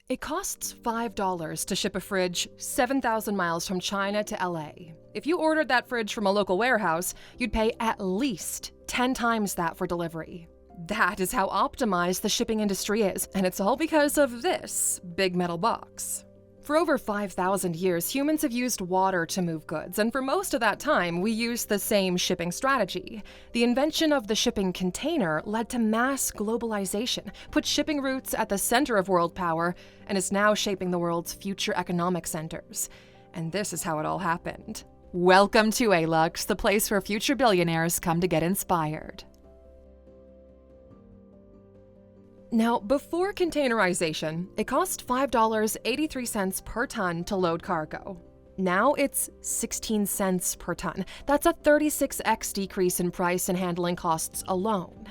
It costs $5 to ship a fridge 7,000 miles from China to LA. If you ordered that fridge from a local warehouse, you'd pay at least 10 times that for delivery. That is how optimized the shipping industry is, and it's all because of this big metal box. For over 5,000 years, humans have used water to move goods, and for most of that time, we used the same shipping strategy. The invention of the shipping container led to mass globalization, put shipping routes at the center of world power, and is now shaping the world's future economic centers. And this is how it all happened. Welcome to Alux, the place where future billionaires come to get inspired. Now, before containerization, it cost $5.83 per ton to load cargo. Now it's 16 cents per ton. That's a 36x decrease in price and handling costs alone.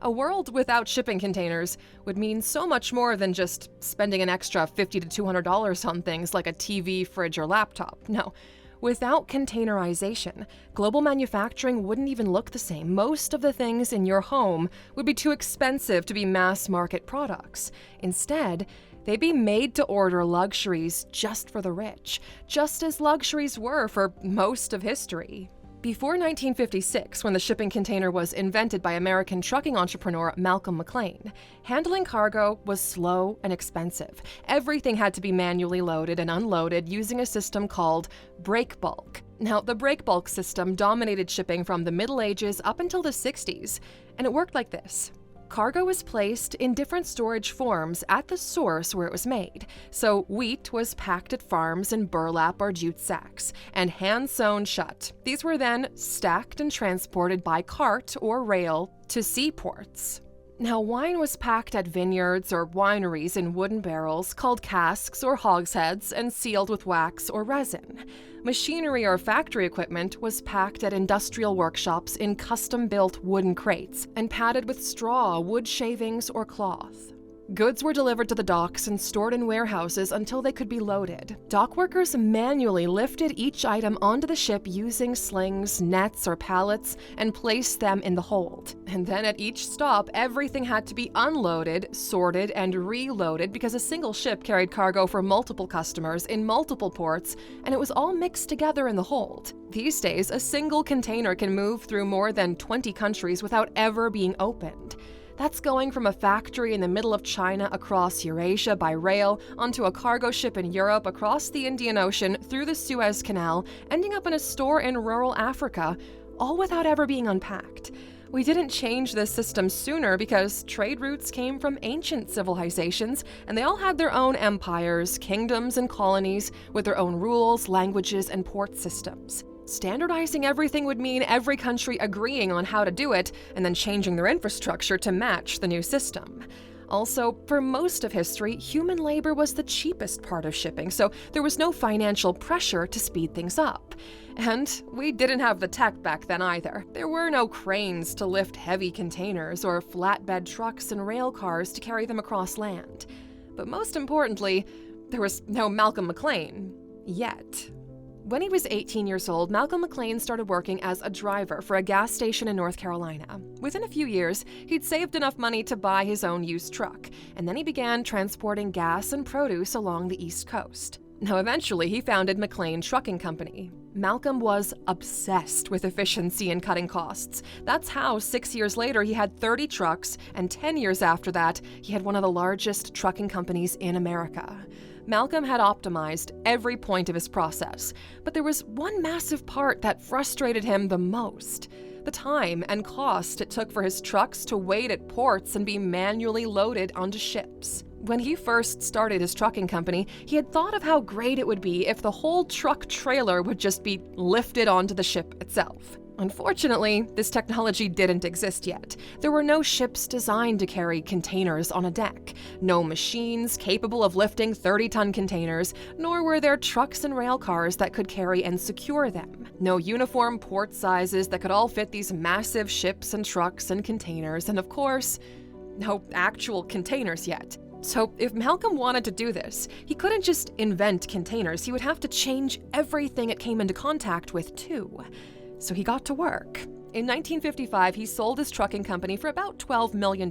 A world without shipping containers would mean so much more than just spending an extra $50 to $200 on things like a TV, fridge, or laptop. No. Without containerization, global manufacturing wouldn't even look the same. Most of the things in your home would be too expensive to be mass-market products. Instead, they'd be made-to-order luxuries just for the rich, just as luxuries were for most of history. Before 1956, when the shipping container was invented by American trucking entrepreneur Malcolm McLean, handling cargo was slow and expensive. Everything had to be manually loaded and unloaded using a system called break bulk. Now, the break bulk system dominated shipping from the Middle Ages up until the 60s, and it worked like this. Cargo was placed in different storage forms at the source where it was made. So wheat was packed at farms in burlap or jute sacks and hand-sewn shut. These were then stacked and transported by cart or rail to seaports. Now, wine was packed at vineyards or wineries in wooden barrels called casks or hogsheads and sealed with wax or resin. Machinery or factory equipment was packed at industrial workshops in custom-built wooden crates and padded with straw, wood shavings, or cloth. Goods were delivered to the docks and stored in warehouses until they could be loaded. Dock workers manually lifted each item onto the ship using slings, nets, or pallets and placed them in the hold. And then at each stop, everything had to be unloaded, sorted, and reloaded because a single ship carried cargo for multiple customers in multiple ports, and it was all mixed together in the hold. These days, a single container can move through more than 20 countries without ever being opened. That's going from a factory in the middle of China across Eurasia by rail onto a cargo ship in Europe across the Indian Ocean through the Suez Canal, ending up in a store in rural Africa, all without ever being unpacked. We didn't change this system sooner because trade routes came from ancient civilizations, and they all had their own empires, kingdoms, and colonies with their own rules, languages, and port systems. Standardizing everything would mean every country agreeing on how to do it and then changing their infrastructure to match the new system. Also, for most of history, human labor was the cheapest part of shipping, so there was no financial pressure to speed things up. And we didn't have the tech back then either. There were no cranes to lift heavy containers or flatbed trucks and rail cars to carry them across land. But most importantly, there was no Malcolm McLean. Yet. When he was 18 years old, Malcolm McLean started working as a driver for a gas station in North Carolina. Within a few years, he'd saved enough money to buy his own used truck, and then he began transporting gas and produce along the East Coast. Now, eventually, he founded McLean Trucking Company. Malcolm was obsessed with efficiency and cutting costs. That's how 6 years later he had 30 trucks, and 10 years after that, he had one of the largest trucking companies in America. Malcolm had optimized every point of his process, but there was one massive part that frustrated him the most: the time and cost it took for his trucks to wait at ports and be manually loaded onto ships. When he first started his trucking company, he had thought of how great it would be if the whole truck trailer would just be lifted onto the ship itself. Unfortunately, this technology didn't exist yet. There were no ships designed to carry containers on a deck, no machines capable of lifting 30-ton containers, nor were there trucks and rail cars that could carry and secure them. No uniform port sizes that could all fit these massive ships and trucks and containers, and of course, no actual containers yet. So if Malcolm wanted to do this, he couldn't just invent containers, he would have to change everything it came into contact with too. So he got to work. In 1955, he sold his trucking company for about $12 million.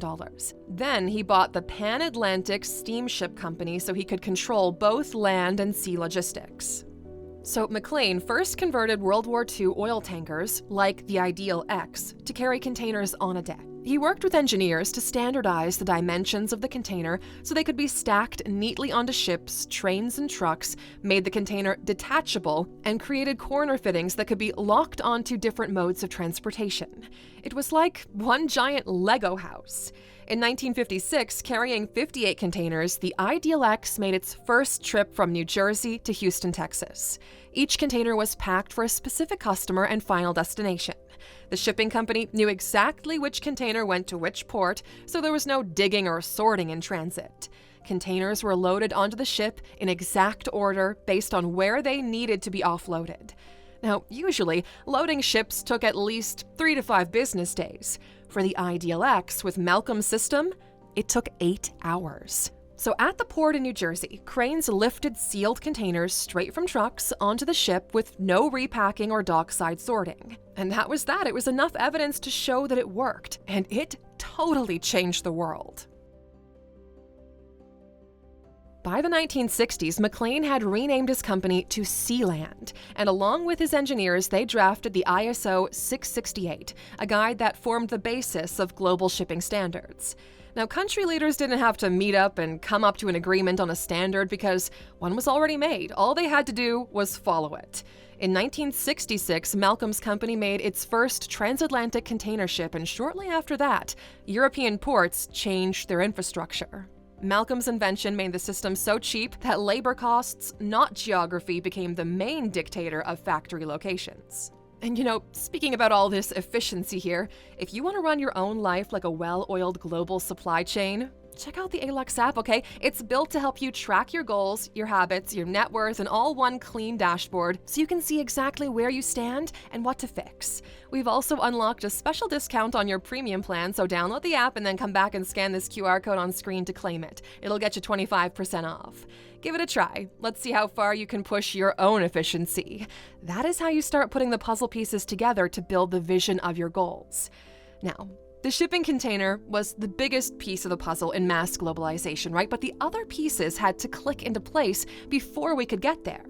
Then he bought the Pan Atlantic Steamship Company so he could control both land and sea logistics. So McLean first converted World War II oil tankers, like the Ideal X, to carry containers on a deck. He worked with engineers to standardize the dimensions of the container so they could be stacked neatly onto ships, trains, and trucks, made the container detachable, and created corner fittings that could be locked onto different modes of transportation. It was like one giant Lego house. In 1956, carrying 58 containers, the Ideal X made its first trip from New Jersey to Houston, Texas. Each container was packed for a specific customer and final destination. The shipping company knew exactly which container went to which port, so there was no digging or sorting in transit. Containers were loaded onto the ship in exact order based on where they needed to be offloaded. Now, usually, loading ships took at least 3 to 5 business days. For the Ideal X with Malcolm's system, it took 8 hours. So at the port in New Jersey, cranes lifted sealed containers straight from trucks onto the ship with no repacking or dockside sorting. And that was that. It was enough evidence to show that it worked, and it totally changed the world. By the 1960s, McLean had renamed his company to Sealand, and along with his engineers, they drafted the ISO 668, a guide that formed the basis of global shipping standards. Now, country leaders didn't have to meet up and come up to an agreement on a standard because one was already made. All they had to do was follow it. In 1966, Malcolm's company made its first transatlantic container ship, and shortly after that, European ports changed their infrastructure. Malcolm's invention made the system so cheap that labor costs, not geography, became the main dictator of factory locations. And speaking about all this efficiency here, if you want to run your own life like a well-oiled global supply chain, check out the Alux app, okay? It's built to help you track your goals, your habits, your net worth, and all one clean dashboard so you can see exactly where you stand and what to fix. We've also unlocked a special discount on your premium plan, so download the app and then come back and scan this QR code on screen to claim it. It'll get you 25% off. Give it a try. Let's see how far you can push your own efficiency. That is how you start putting the puzzle pieces together to build the vision of your goals. Now, the shipping container was the biggest piece of the puzzle in mass globalization, right? But the other pieces had to click into place before we could get there.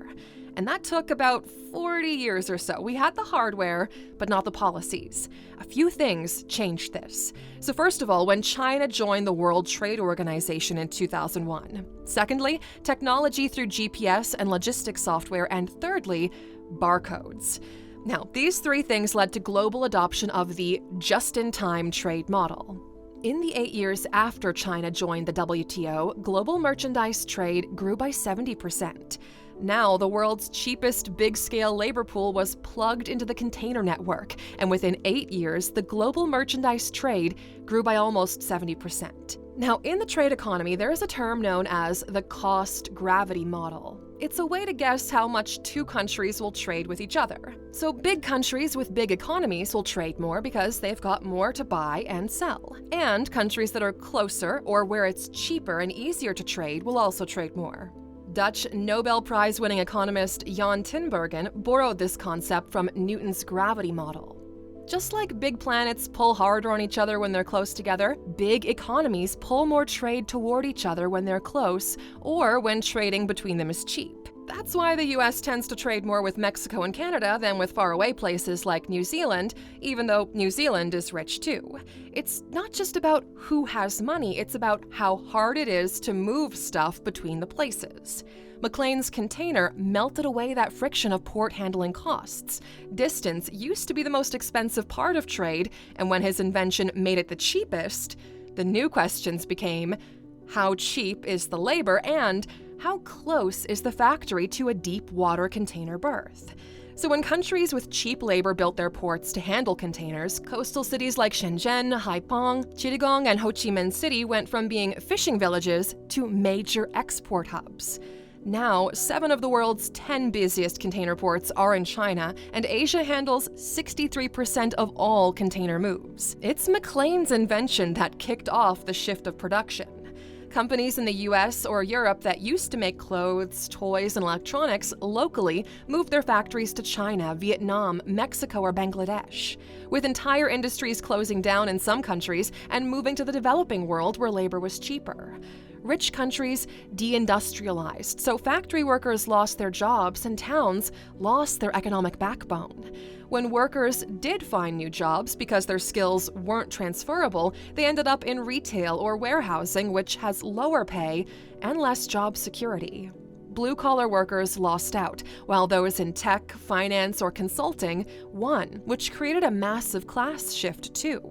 And that took about 40 years or so. We had the hardware, but not the policies. A few things changed this. So first of all, when China joined the World Trade Organization in 2001. Secondly, technology through GPS and logistics software. And thirdly, barcodes. Now, these 3 things led to global adoption of the just-in-time trade model. In the 8 years after China joined the WTO, global merchandise trade grew by 70%. Now, the world's cheapest big-scale labor pool was plugged into the container network, and within 8 years, the global merchandise trade grew by almost 70%. Now, in the trade economy, there is a term known as the cost gravity model. It's a way to guess how much 2 countries will trade with each other. So big countries with big economies will trade more because they've got more to buy and sell. And countries that are closer or where it's cheaper and easier to trade will also trade more. Dutch Nobel Prize-winning economist Jan Tinbergen borrowed this concept from Newton's gravity model. Just like big planets pull harder on each other when they're close together, big economies pull more trade toward each other when they're close or when trading between them is cheap. That's why the US tends to trade more with Mexico and Canada than with faraway places like New Zealand, even though New Zealand is rich too. It's not just about who has money, it's about how hard it is to move stuff between the places. McLean's container melted away that friction of port handling costs. Distance used to be the most expensive part of trade, and when his invention made it the cheapest, the new questions became, how cheap is the labor and how close is the factory to a deep water container berth? So when countries with cheap labor built their ports to handle containers, coastal cities like Shenzhen, Haiphong, Chittagong, and Ho Chi Minh City went from being fishing villages to major export hubs. Now, 7 of the world's 10 busiest container ports are in China, and Asia handles 63% of all container moves. It's McLean's invention that kicked off the shift of production. Companies in the US or Europe that used to make clothes, toys, and electronics locally moved their factories to China, Vietnam, Mexico, or Bangladesh, with entire industries closing down in some countries and moving to the developing world where labor was cheaper. Rich countries deindustrialized, so factory workers lost their jobs and towns lost their economic backbone. When workers did find new jobs because their skills weren't transferable, they ended up in retail or warehousing, which has lower pay and less job security. Blue-collar workers lost out, while those in tech, finance, or consulting won, which created a massive class shift too.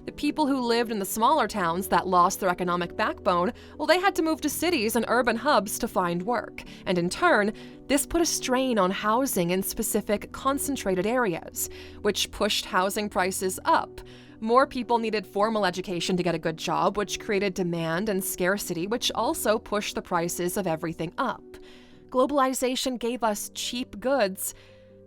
The people who lived in the smaller towns that lost their economic backbone, well, they had to move to cities and urban hubs to find work, and in turn, this put a strain on housing in specific concentrated areas, which pushed housing prices up. More people needed formal education to get a good job, which created demand and scarcity, which also pushed the prices of everything up. Globalization gave us cheap goods,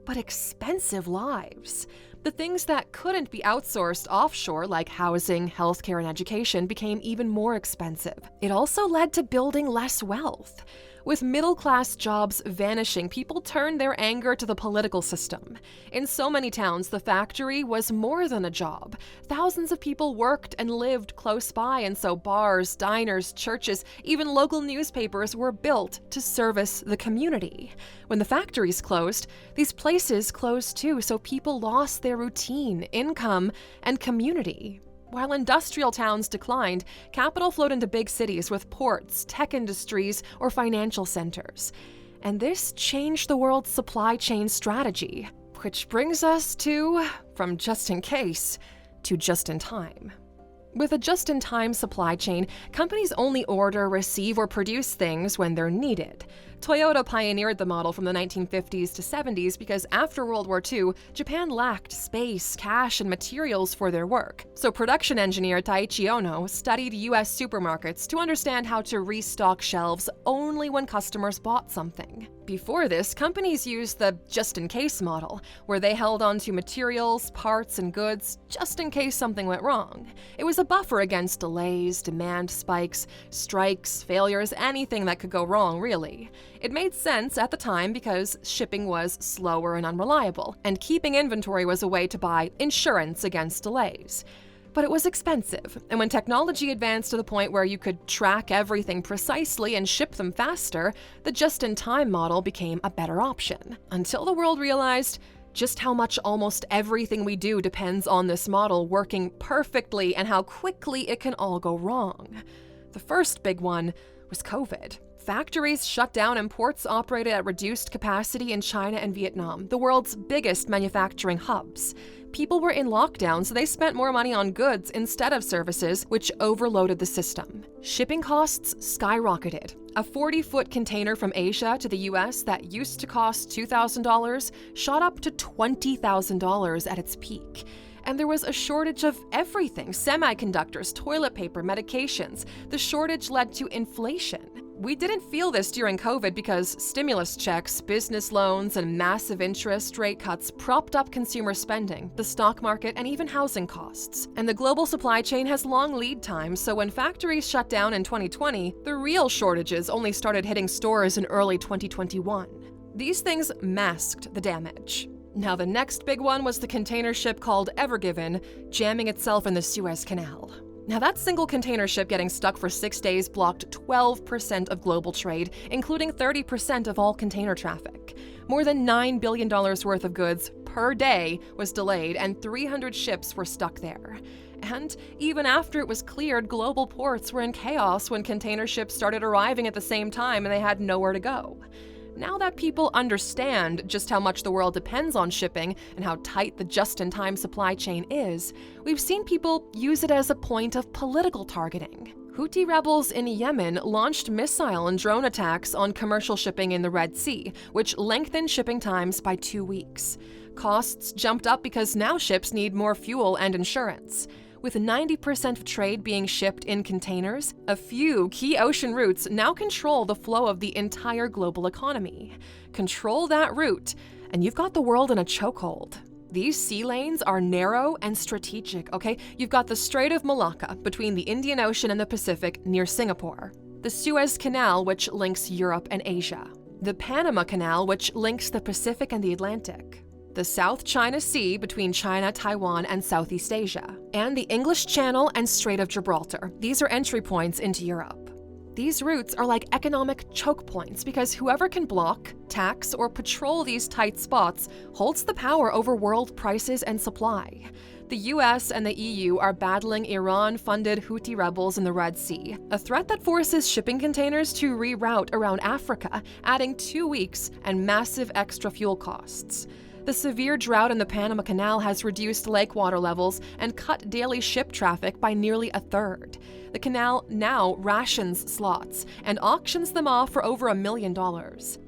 but expensive lives. The things that couldn't be outsourced offshore, like housing, healthcare, and education, became even more expensive. It also led to building less wealth. With middle-class jobs vanishing, people turned their anger to the political system. In so many towns, the factory was more than a job. Thousands of people worked and lived close by, and so bars, diners, churches, even local newspapers were built to service the community. When the factories closed, these places closed too, so people lost their routine, income, and community. While industrial towns declined, capital flowed into big cities with ports, tech industries, or financial centers. And this changed the world's supply chain strategy, which brings us to, from just in case, to just in time. With a just-in-time supply chain, companies only order, receive, or produce things when they're needed. Toyota pioneered the model from the 1950s to 70s because after World War II, Japan lacked space, cash, and materials for their work. So production engineer Taiichi Ohno studied US supermarkets to understand how to restock shelves only when customers bought something. Before this, companies used the just-in-case model, where they held on to materials, parts, and goods just in case something went wrong. It was a buffer against delays, demand spikes, strikes, failures, anything that could go wrong, really. It made sense at the time because shipping was slower and unreliable, and keeping inventory was a way to buy insurance against delays. But it was expensive, and when technology advanced to the point where you could track everything precisely and ship them faster, the just-in-time model became a better option. Until the world realized just how much almost everything we do depends on this model working perfectly and how quickly it can all go wrong. The first big one was COVID. Factories shut down and ports operated at reduced capacity in China and Vietnam, the world's biggest manufacturing hubs. People were in lockdown, so they spent more money on goods instead of services, which overloaded the system. Shipping costs skyrocketed. A 40-foot container from Asia to the US that used to cost $2,000 shot up to $20,000 at its peak. And there was a shortage of everything: semiconductors, toilet paper, medications. The shortage led to inflation. We didn't feel this during COVID because stimulus checks, business loans, and massive interest rate cuts propped up consumer spending, the stock market, and even housing costs. And the global supply chain has long lead times, so when factories shut down in 2020, the real shortages only started hitting stores in early 2021. These things masked the damage. Now, the next big one was the container ship called Ever Given jamming itself in the Suez Canal. Now, that single container ship getting stuck for 6 days blocked 12% of global trade, including 30% of all container traffic. More than $9 billion worth of goods per day was delayed, and 300 ships were stuck there. And even after it was cleared, global ports were in chaos when container ships started arriving at the same time and they had nowhere to go. Now that people understand just how much the world depends on shipping and how tight the just-in-time supply chain is, we've seen people use it as a point of political targeting. Houthi rebels in Yemen launched missile and drone attacks on commercial shipping in the Red Sea, which lengthened shipping times by 2 weeks. Costs jumped up because now ships need more fuel and insurance. With 90% of trade being shipped in containers, a few key ocean routes now control the flow of the entire global economy. Control that route, and you've got the world in a chokehold. These sea lanes are narrow and strategic, okay? You've got the Strait of Malacca between the Indian Ocean and the Pacific near Singapore, the Suez Canal, which links Europe and Asia, the Panama Canal, which links the Pacific and the Atlantic, the South China Sea between China, Taiwan, and Southeast Asia, and the English Channel and Strait of Gibraltar. These are entry points into Europe. These routes are like economic choke points because whoever can block, tax, or patrol these tight spots holds the power over world prices and supply. The US and the EU are battling Iran-funded Houthi rebels in the Red Sea, a threat that forces shipping containers to reroute around Africa, adding 2 weeks and massive extra fuel costs. The severe drought in the Panama Canal has reduced lake water levels and cut daily ship traffic by nearly a third. The canal now rations slots and auctions them off for over $1 million.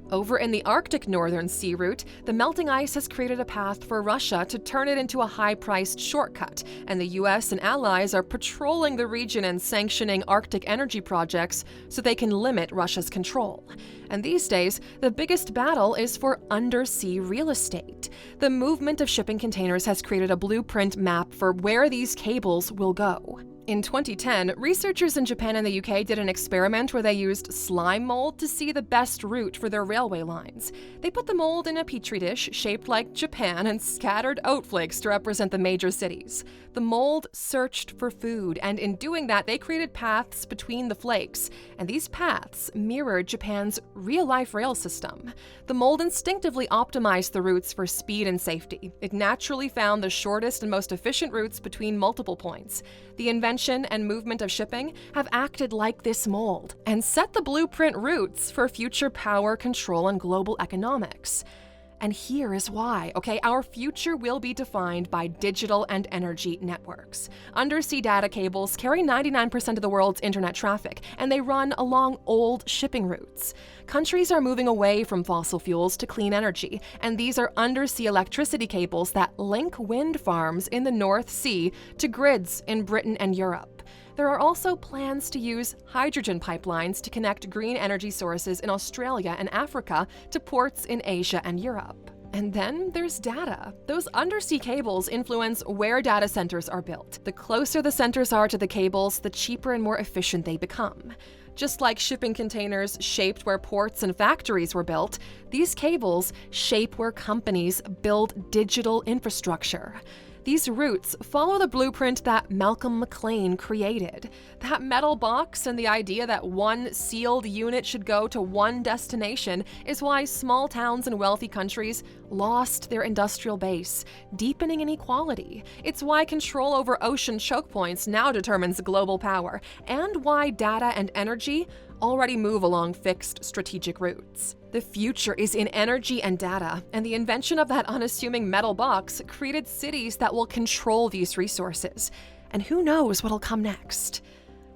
Over in the Arctic Northern Sea route, the melting ice has created a path for Russia to turn it into a high-priced shortcut, and the US and allies are patrolling the region and sanctioning Arctic energy projects so they can limit Russia's control. And these days, the biggest battle is for undersea real estate. The movement of shipping containers has created a blueprint map for where these cables will go. In 2010, researchers in Japan and the UK did an experiment where they used slime mold to see the best route for their railway lines. They put the mold in a petri dish shaped like Japan and scattered oat flakes to represent the major cities. The mold searched for food, and in doing that, they created paths between the flakes, and these paths mirrored Japan's real-life rail system. The mold instinctively optimized the routes for speed and safety. It naturally found the shortest and most efficient routes between multiple points. The invention and movement of shipping have acted like this mold and set the blueprint routes for future power, control, and global economics. And here is why, okay? Our future will be defined by digital and energy networks. Undersea data cables carry 99% of the world's internet traffic, and they run along old shipping routes. Countries are moving away from fossil fuels to clean energy, and these are undersea electricity cables that link wind farms in the North Sea to grids in Britain and Europe. There are also plans to use hydrogen pipelines to connect green energy sources in Australia and Africa to ports in Asia and Europe. And then there's data. Those undersea cables influence where data centers are built. The closer the centers are to the cables, the cheaper and more efficient they become. Just like shipping containers shaped where ports and factories were built, these cables shape where companies build digital infrastructure. These routes follow the blueprint that Malcolm McLean created. That metal box and the idea that one sealed unit should go to one destination is why small towns in wealthy countries lost their industrial base, deepening inequality. It's why control over ocean choke points now determines global power, and why data and energy already move along fixed strategic routes. The future is in energy and data, and the invention of that unassuming metal box created cities that will control these resources. And who knows what'll come next?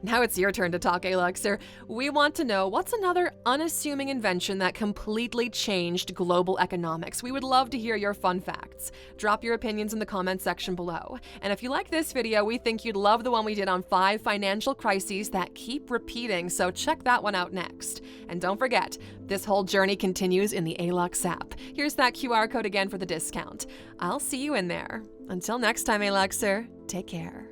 Now it's your turn to talk, Aluxer. We want to know, what's another unassuming invention that completely changed global economics? We would love to hear your fun facts. Drop your opinions in the comments section below. And if you like this video, we think you'd love the one we did on 5 financial crises that keep repeating, so check that one out next. And don't forget, this whole journey continues in the Alux app. Here's that QR code again for the discount. I'll see you in there. Until next time, Aluxer, take care.